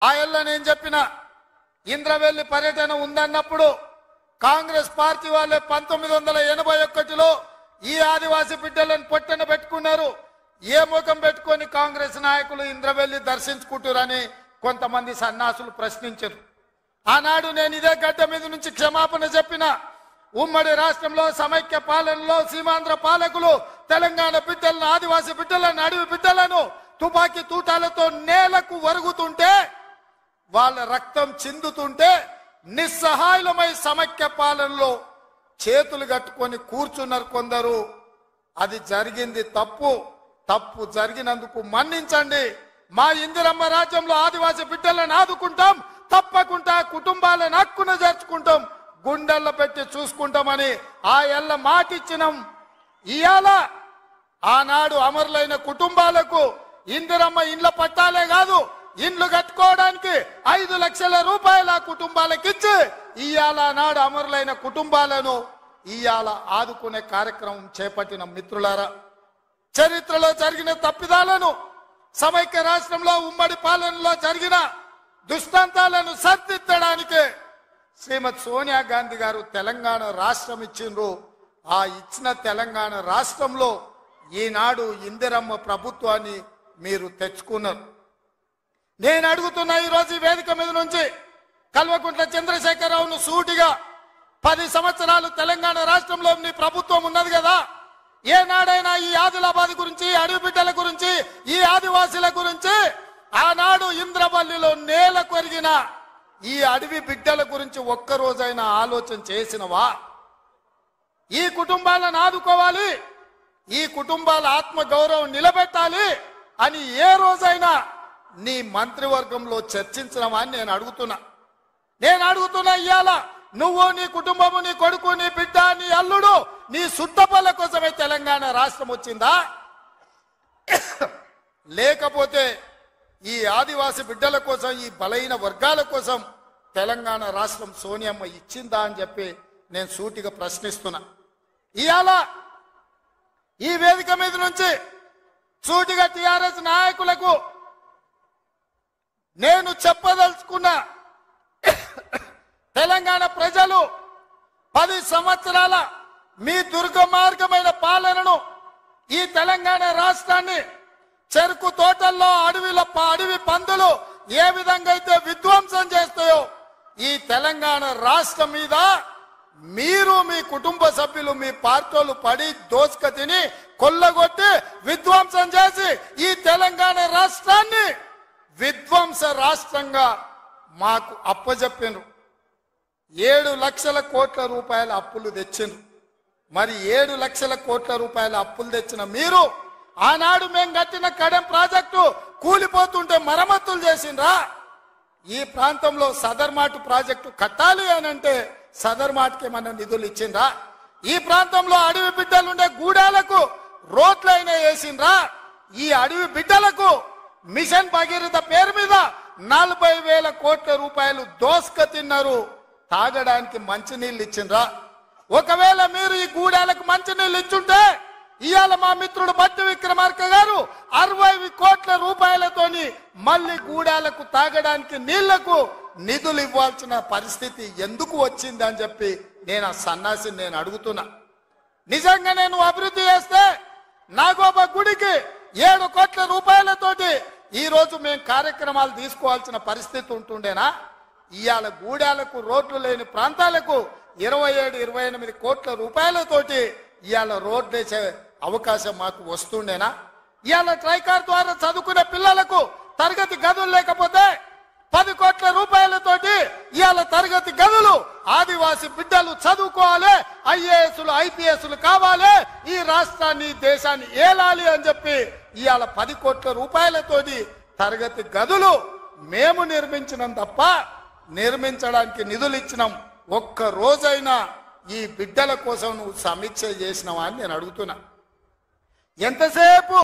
ఆ ఏళ్ళ నేను చెప్పిన ఇంద్రవెల్లి పర్యటన ఉందన్నప్పుడు కాంగ్రెస్ పార్టీ వాళ్ళే 1981లో ఈ ఆదివాసీ బిడ్డలను పొట్టన పెట్టుకున్నారు. ఏ ముఖం పెట్టుకొని కాంగ్రెస్ నాయకులు ఇంద్రవెల్లి దర్శించుకుంటారని కొంతమంది సన్నాసులు ప్రశ్నించారు. ఆనాడు నేను ఇదే గడ్డ మీద నుంచి క్షమాపణ చెప్పిన. ఉమ్మడి రాష్ట్రంలో సమైక్య పాలనలో సీమాంధ్ర పాలకులు తెలంగాణ బిడ్డలను, ఆదివాసీ బిడ్డలను, అడవి బిడ్డలను తుపాకీ తూటాలతో నేలకు వరుగుతుంటే, వాళ్ళ రక్తం చిందుతుంటే నిస్సహాయులమై సమైక్య పాలనలో చేతులు కట్టుకొని కూర్చున్నారు కొందరు. అది జరిగింది తప్పు. తప్పు జరిగినందుకు మన్నించండి. మా ఇందిరమ్మ రాజ్యంలో ఆదివాసీ బిడ్డలను ఆదుకుంటాం, తప్పకుండా కుటుంబాలను హక్కున చేర్చుకుంటాం, గుండెల్లో పెట్టి చూసుకుంటామని ఆ ఎల్ల మాటిచ్చినాం. ఇయాల ఆనాడు అమరులైన కుటుంబాలకు ఇందిరమ్మ ఇండ్ల పట్టాలే కాదు, ఇండ్లు కట్టుకోవడానికి 5 లక్షల రూపాయల కుటుంబాలకు ఇచ్చి ఇయాల నాడు అమరులైన కుటుంబాలను ఇయాల ఆదుకునే కార్యక్రమం చేపట్టిన మిత్రులారా, చరిత్రలో జరిగిన తప్పిదాలను, సమైక్య రాష్ట్రంలో ఉమ్మడి పాలనలో జరిగిన దుష్టాంతాలను సరిదిద్దడానికే శ్రీమతి సోనియా గాంధీ గారు తెలంగాణ రాష్ట్రం ఇచ్చిండ్రు. ఆ ఇచ్చిన తెలంగాణ రాష్ట్రంలో ఈనాడు ఇందిరమ్మ ప్రభుత్వాన్ని మీరు తెచ్చుకున్నారు. నేను అడుగుతున్నా ఈరోజు ఈ వేదిక మీద నుంచి కల్వకుంట్ల చంద్రశేఖరరావును సూటిగా, 10 సంవత్సరాలు తెలంగాణ రాష్ట్రంలో నీ ప్రభుత్వం ఉన్నది కదా, ఏనాడైనా ఈ ఆదిలాబాద్ గురించి, అడవి బిడ్డల గురించి, ఈ ఆదివాసీల గురించి, ఆనాడు ఇంద్రవల్లిలో నేల కొరిగిన ఈ అడవి బిడ్డల గురించి ఒక్కరోజైనా ఆలోచన చేసినవా? ఈ కుటుంబాలను ఆదుకోవాలి, ఈ కుటుంబాల ఆత్మ గౌరవం నిలబెట్టాలి అని ఏ రోజైనా నీ మంత్రివర్గంలో చర్చించినవా అని నేను అడుగుతున్నా. ఇవాళ నువ్వు, నీ కుటుంబము, నీ కొడుకు, నీ బిడ్డ, నీ అల్లుడు, నీ సుట్టపల్ల కోసమే తెలంగాణ రాష్ట్రం వచ్చిందా? లేకపోతే ఈ ఆదివాసి బిడ్డల కోసం, ఈ బలైన వర్గాల కోసం తెలంగాణ రాష్ట్రం సోనియమ్మ ఇచ్చిందా అని చెప్పి నేను సూటిగా ప్రశ్నిస్తున్నా. ఇవాళ ఈ వేదిక మీద నుంచి సూటిగా టిఆర్ఎస్ నాయకులకు నేను చెప్పదలుచుకున్నా, తెలంగాణ ప్రజలు 10 సంవత్సరాల మీ దుర్గమార్గమైన పాలనను, ఈ తెలంగాణ రాష్ట్రాన్ని చెరుకు తోటల్లో అడవి పందులు ఏ విధంగా అయితే విధ్వంసం చేస్తాయో, ఈ తెలంగాణ రాష్ట్రం మీద మీరు, మీ కుటుంబ సభ్యులు, మీ పార్టీలు పడి దోసుక తిని కొల్లగొట్టి విధ్వంసం చేసి ఈ తెలంగాణ రాష్ట్రాన్ని విధ్వంస రాష్ట్రంగా మాకు అప్పజెప్పినారు. 7 లక్షల కోట్ల రూపాయల అప్పులు తెచ్చిండ్రు. మరి 7 లక్షల కోట్ల రూపాయల అప్పులు తెచ్చిన మీరు ఆనాడు మేము కట్టిన కడెం ప్రాజెక్టు కూలిపోతుంటే మరమ్మతులు చేసిండ్రా? ఈ ప్రాంతంలో సదర్మాటు ప్రాజెక్టు కట్టాలి అని అంటే సదర్మాటుకి ఏమన్నా నిధులు ఇచ్చిండ్రా? ఈ ప్రాంతంలో అడవి బిడ్డలుండే గూడాలకు రోడ్లైనా వేసిండ్రా? ఈ అడవి బిడ్డలకు మిషన్ భగీరథ పేరు మీద 40,000 కోట్ల రూపాయలు దోసుక తిన్నారు. తాగడానికి మంచినీళ్ళు ఇచ్చిండ్రా? ఒకవేళ మీరు ఈ గూడాలకు మంచినీళ్ళు ఇచ్చుంటే ఇవాళ మా మిత్రుడు బట్టి విక్రమార్క గారు 60 కోట్ల రూపాయలతోని మళ్ళీ గూడాలకు తాగడానికి నీళ్లకు నిధులు ఇవ్వాల్సిన పరిస్థితి ఎందుకు వచ్చింది అని చెప్పి నేను ఆ సన్నాసిని నేను అడుగుతున్నా. నిజంగా నేను అభివృద్ధి చేస్తే నాగోబా గుడికి 7 కోట్ల రూపాయలతోటి ఈ రోజు మేము కార్యక్రమాలు తీసుకోవాల్సిన పరిస్థితి ఉంటుండేనా? ఇవాళ గూడాలకు, రోడ్లు లేని ప్రాంతాలకు 27-28 కోట్ల రూపాయలతోటి ఇవాళ రోడ్లు వేసే అవకాశం మాకు వస్తుండేనా? ఇవాళ ట్రైకార్ ద్వారా చదువుకునే పిల్లలకు తరగతి గదులు లేకపోతే 10 కోట్ల రూపాయలతోటి ఇవాళ తరగతి గదులు, ఆదివాసి బిడ్డలు చదువుకోవాలి, ఐఏఎస్లు, ఐపీఎస్లు కావాలి, ఈ రాష్ట్రాన్ని, దేశాన్ని ఏలాలి అని చెప్పి ఇవాళ 10 కోట్ల రూపాయలతోటి తరగతి గదులు మేము నిర్మించినాం తప్ప నిర్మించడానికి నిధులు ఇచ్చినాం. ఒక్క రోజైనా ఈ బిడ్డల కోసం నువ్వు సమీక్ష చేసినావా అని నేను అడుగుతున్నా. ఎంతసేపు